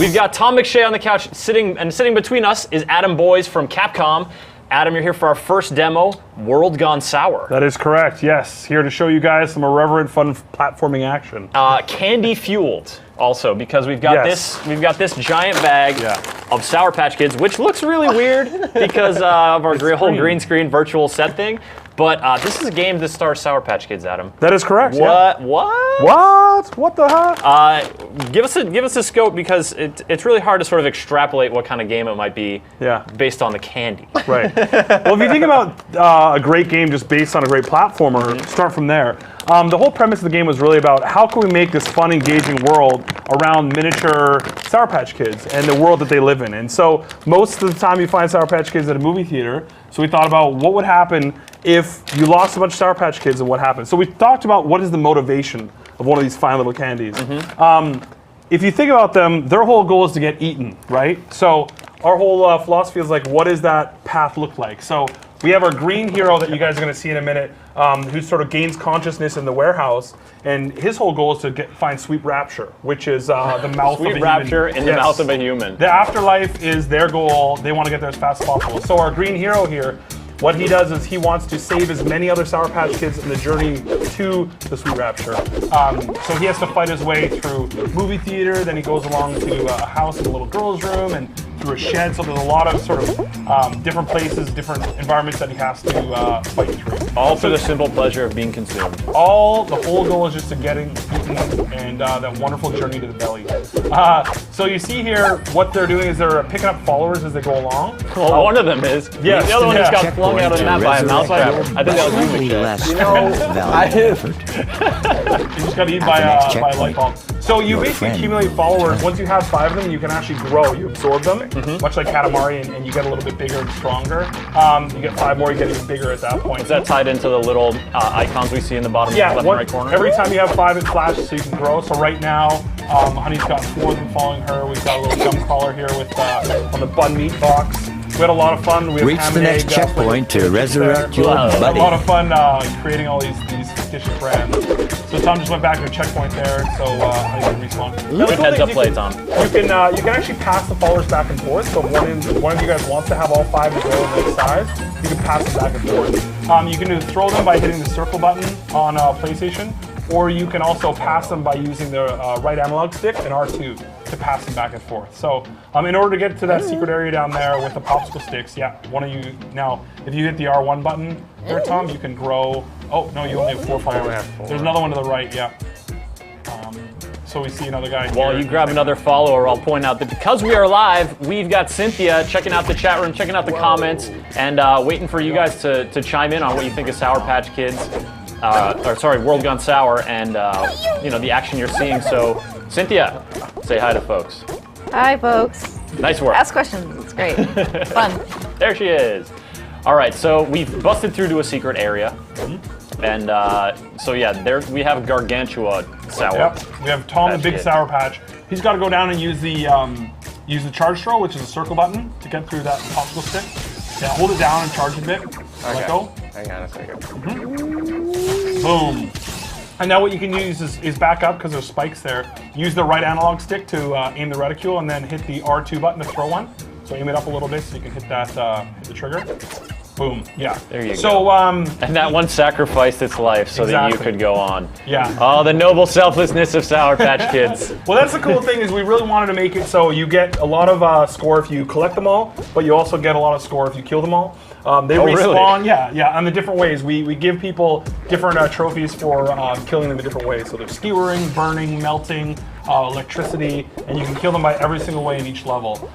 We've got Tom McShay on the couch sitting between us is Adam Boyes from Capcom. Adam, you're here for our first demo, World Gone Sour. That is correct, yes. Here to show you guys some irreverent, fun platforming action. Candy fueled also, because we've got this giant bag of Sour Patch Kids, which looks really weird because of our whole green screen virtual set thing. But this is a game that stars Sour Patch Kids, Adam. That is correct. What? Yeah. What? What the heck? Give us a scope, because it's really hard to sort of extrapolate what kind of game it might be based on the candy. Right. Well, if you think about a great game just based on a great platformer, start from there. The whole premise of the game was really about how can we make this fun, engaging world around miniature Sour Patch Kids and the world that they live in. And so most of the time you find Sour Patch Kids at a movie theater. So we thought about what would happen if you lost a bunch of Sour Patch Kids and what happened. So we talked about what is the motivation of one of these fine little candies. If you think about them, their whole goal is to get eaten, right? So our whole philosophy is like, what does that path look like? So we have our green hero that you guys are going to see in a minute, who sort of gains consciousness in the warehouse, and his whole goal is to find sweet rapture, which is the mouth of a human. Sweet rapture in the mouth of a human. The afterlife is their goal. They want to get there as fast as possible. So our green hero here, what he does is he wants to save as many other Sour Patch Kids in the journey to the sweet rapture. So he has to fight his way through movie theater, then he goes along to a house in a little girl's room, and through a shed. So there's a lot of sort of different places, different environments that he has to fight through. All for the simple pleasure of being consumed. The whole goal is just to getting eaten and that wonderful journey to the belly. So you see here, what they're doing is they're picking up followers as they go along. Well, one of them is. Yes. The other one just got flung out of the map by a mouse trap. I think that was you, You just got eaten by a light bulb. So you basically accumulate followers. Once you have 5 of them, you can actually grow. You absorb them, much like Katamari, and you get a little bit bigger and stronger. You get 5 more, you get even bigger at that point. Is that tied into the little icons we see in the bottom left and right corner? Every time you have 5, it flashes so you can grow. So right now, Honey's got 4 of them following her. We've got a little gum crawler here with on the bun meat box. We had a lot of fun. We reach the next checkpoint to resurrect your buddy. A lot of fun creating all these fictitious brands. So Tom just went back to a checkpoint there, so I can respawn. Good heads up play, Tom. You can actually pass the followers back and forth. So if one of you guys wants to have all 5 to grow in their size, you can pass them back and forth. You can either throw them by hitting the circle button on PlayStation, or you can also pass them by using the right analog stick and R2 to pass them back and forth. So in order to get to that secret area down there with the popsicle sticks, one of you, now if you hit the R1 button there, Tom, you can grow. Oh, no, you only have 4 followers. There's another one to the right, so we see another guy here. While you grab another follower, I'll point out that because we are live, we've got Cynthia checking out the chat room, checking out the comments, and waiting for you guys to chime in on what you think of Sour Patch Kids. World Gone Sour, and the action you're seeing. So, Cynthia, say hi to folks. Hi, folks. Nice work. Ask questions. It's great. Fun. There she is. All right, so we've busted through to a secret area, and there we have Gargantua Sour. Yep. We have Tom, the big Sour Patch. He's got to go down and use the charge throw, which is a circle button, to get through that popsicle stick. Yeah, hold it down and charge a bit. Let go. Hang on a second. Boom. And now what you can use is back up, because there's spikes there. Use the right analog stick to aim the reticule, and then hit the R2 button to throw one. So aim it up a little bit so you can hit that hit the trigger. Boom. Yeah. There you go. And that one sacrificed its life so that you could go on. Yeah. Oh, the noble selflessness of Sour Patch Kids. Well, that's the cool thing, is we really wanted to make it so you get a lot of score if you collect them all, but you also get a lot of score if you kill them all. They respawn, really? on the different ways. We give people different trophies for killing them in different ways. So there's skewering, burning, melting, electricity, and you can kill them by every single way in each level.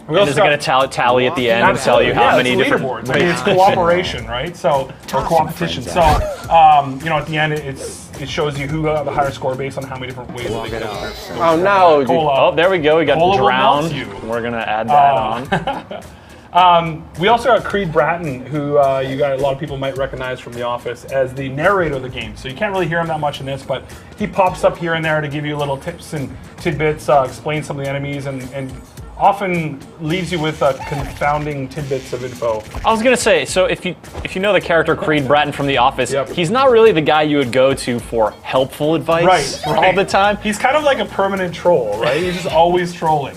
And is it going to tally at the end and tell you how many different leaderboards? I mean, it's cooperation, right? So, or competition. So, at the end, it shows you who got the higher score based on how many different ways they go. Oh no! Oh, there we go. We got drowned. We're going to add that We also got Creed Bratton, who a lot of people might recognize from The Office as the narrator of the game. So you can't really hear him that much in this, but he pops up here and there to give you little tips and tidbits, explain some of the enemies, and often leaves you with confounding tidbits of info. I was gonna say, so if you know the character Creed Bratton from The Office, he's not really the guy you would go to for helpful advice all the time. He's kind of like a permanent troll, right? He's just always trolling.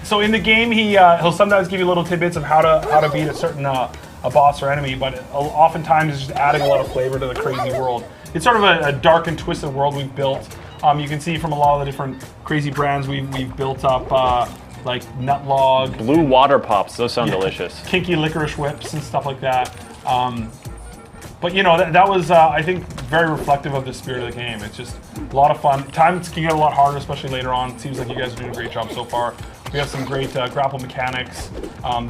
So in the game, he'll sometimes give you little tidbits of how to beat a certain a boss or enemy, but oftentimes it's just adding a lot of flavor to the crazy world. It's sort of a dark and twisted world we've built. You can see from a lot of the different crazy brands we've built up. Like Nutlog, Blue Water Pops, those sound delicious. Kinky Licorice Whips and stuff like that. But you know, that was, I think, very reflective of the spirit of the game. It's just a lot of fun. Times can get a lot harder, especially later on. It seems like you guys are doing a great job so far. We have some great grapple mechanics,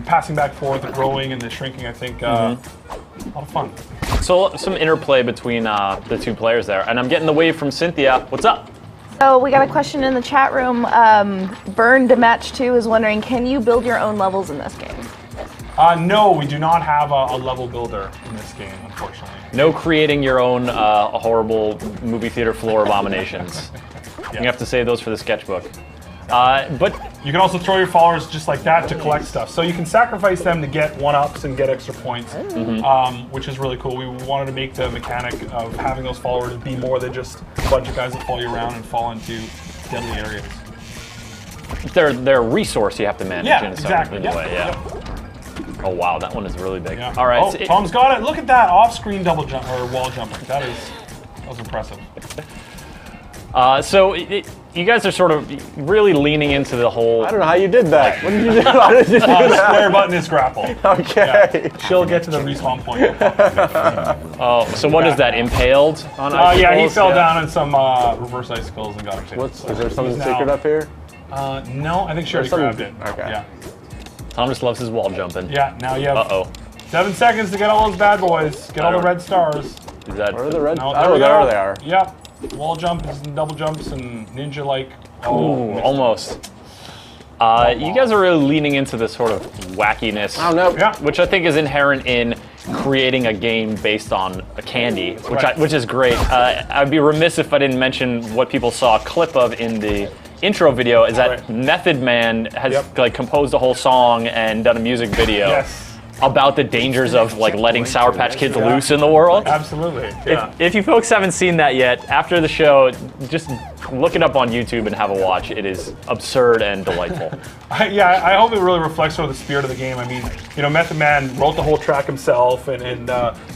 passing back and forth, the growing and the shrinking, I think, a lot of fun. So some interplay between the two players there. And I'm getting the wave from Cynthia. What's up? So we got a question in the chat room. Burned Match 2 is wondering, can you build your own levels in this game? No, we do not have a level builder in this game, unfortunately. No creating your own horrible movie theater floor abominations. You have to save those for the sketchbook. But you can also throw your followers just like that to collect stuff. So you can sacrifice them to get 1-ups and get extra points, which is really cool. We wanted to make the mechanic of having those followers be more than just a bunch of guys that follow you around and fall into deadly areas. They're a resource you have to manage in exactly. In a way, Oh wow, that one is really big. Yeah. All right. Oh, Tom's got it. Look at that off-screen double jump or wall jumping. That was impressive. So you guys are sort of really leaning into the whole. I don't know how you did that. What did you do? How did you do that? Square button is grapple. Okay. Yeah. She'll get to the respawn point. Oh, so what is that? Impaled on icicles? Yeah, he fell down in some reverse icicles and got it. Is there something secret up here? No, I think she already grabbed it. Okay. Yeah. Tom just loves his wall jumping. Yeah, now you have 7 seconds to get all those bad boys. Get all the red stars. Is that? Where are the red? No, there they are. Yep. Wall jumps and double jumps and ninja-like. Oh, almost. You guys are really leaning into this sort of wackiness, which I think is inherent in creating a game based on a candy, which is great. I'd be remiss if I didn't mention what people saw a clip of in the intro video. Is that Method Man has like composed a whole song and done a music video about the dangers of like letting Sour Patch Kids loose in the world. Absolutely. Yeah. If you folks haven't seen that yet, after the show, just look it up on YouTube and have a watch. It is absurd and delightful. I hope it really reflects sort of the spirit of the game. I mean, you know, Method Man wrote the whole track himself, and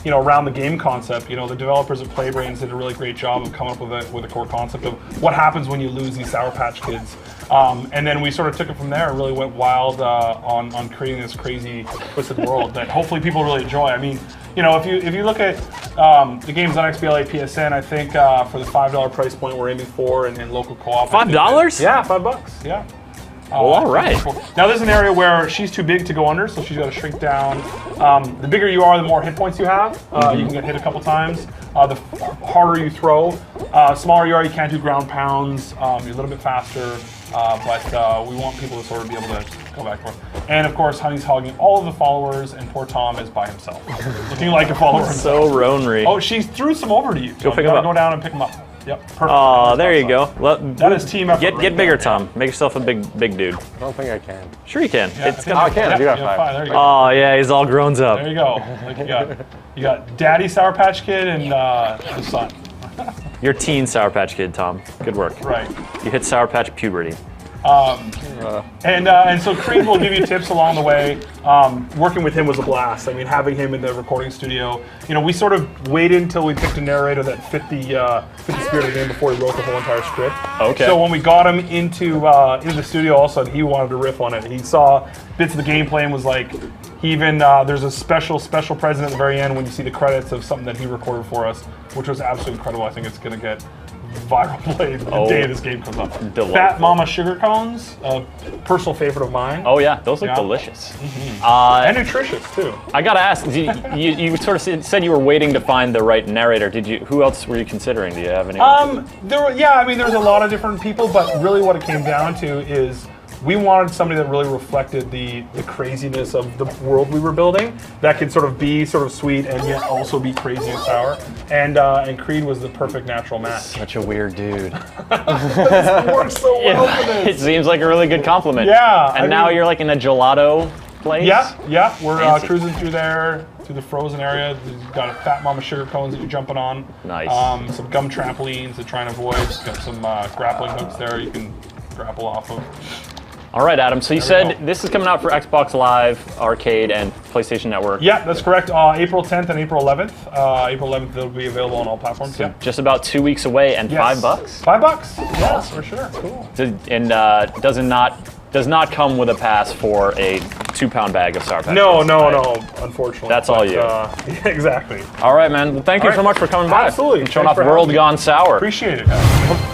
you know, around the game concept, you know, the developers at Playbrains did a really great job of coming up with a core concept of what happens when you lose these Sour Patch Kids. And then we sort of took it from there and really went wild on creating this crazy twisted world that hopefully people really enjoy. I mean, you know, if you look at the games on XBLA PSN, I think for the $5 price point we're aiming for in local co-op. $5? Yeah, $5. Yeah. Well, all right. Now there's an area where she's too big to go under, so she's got to shrink down. The bigger you are, the more hit points you have. You can get hit a couple times. The harder you throw. Smaller you are, you can't do ground pounds. You're a little bit faster, but we want people to sort of be able to go back and forth. And of course, Honey's hogging all of the followers, and poor Tom is by himself, looking like a follower himself. So Ronry. Oh, she threw some over to you. Go pick him up. Go down and pick him up. Yep, perfect. Oh, there you go. That is team effort. Get bigger, Tom. Make yourself a big dude. I don't think I can. Sure you can. Yeah, I can. I do have five. 5. There you go. Oh yeah, he's all grown up. There you go. Like you got Daddy Sour Patch Kid and the son. You're teen Sour Patch Kid, Tom. Good work. Right. You hit Sour Patch puberty. And so Creed will give you tips along the way. Working with him was a blast. I mean, having him in the recording studio. You know, we sort of waited until we picked a narrator that fit the spirit of the game before he wrote the whole entire script. Okay. So when we got him into the studio, all of a sudden he wanted to riff on it. He saw bits of the gameplay and was like, he even there's a special present at the very end when you see the credits of something that he recorded for us, which was absolutely incredible. I think it's going to get viral play the day this game comes up. Delightful. Fat Mama Sugar Cones, a personal favorite of mine. Oh yeah, those look delicious. And nutritious too. I gotta ask, you sort of said you were waiting to find the right narrator. Who else were you considering? Do you have any? There's a lot of different people, but really what it came down to is we wanted somebody that really reflected the craziness of the world we were building, that could sort of be sort of sweet and yet also be crazy and sour. And Creed was the perfect natural match. Such a weird dude. It works so well for It this. seems like a really good compliment. Yeah, And I now mean- you're like in a gelato place? Yeah, we're Fancy. cruising through there, through the frozen area. You've got a Fat Mama sugar cones that you're jumping on. Nice. Some gum trampolines to try and avoid. Got some grappling hooks there you can grapple off of. All right, Adam. So you There we said go. this is coming out for Xbox Live, Arcade, and PlayStation Network. Yeah, that's correct. April 10th and April 11th. April 11th it'll be available on all platforms. Yeah. Just about 2 weeks away, and Yes. $5. $5? Yeah, for sure. Cool. And does not come with a pass for a 2-pound bag of Sour Patch No, Kids. no, Right. no. Unfortunately. That's all you. Yeah, exactly. All right, man. Well, thank you All so right. much for coming by. Absolutely. And showing Thanks off for World having me. Gone Sour. Appreciate it, guys.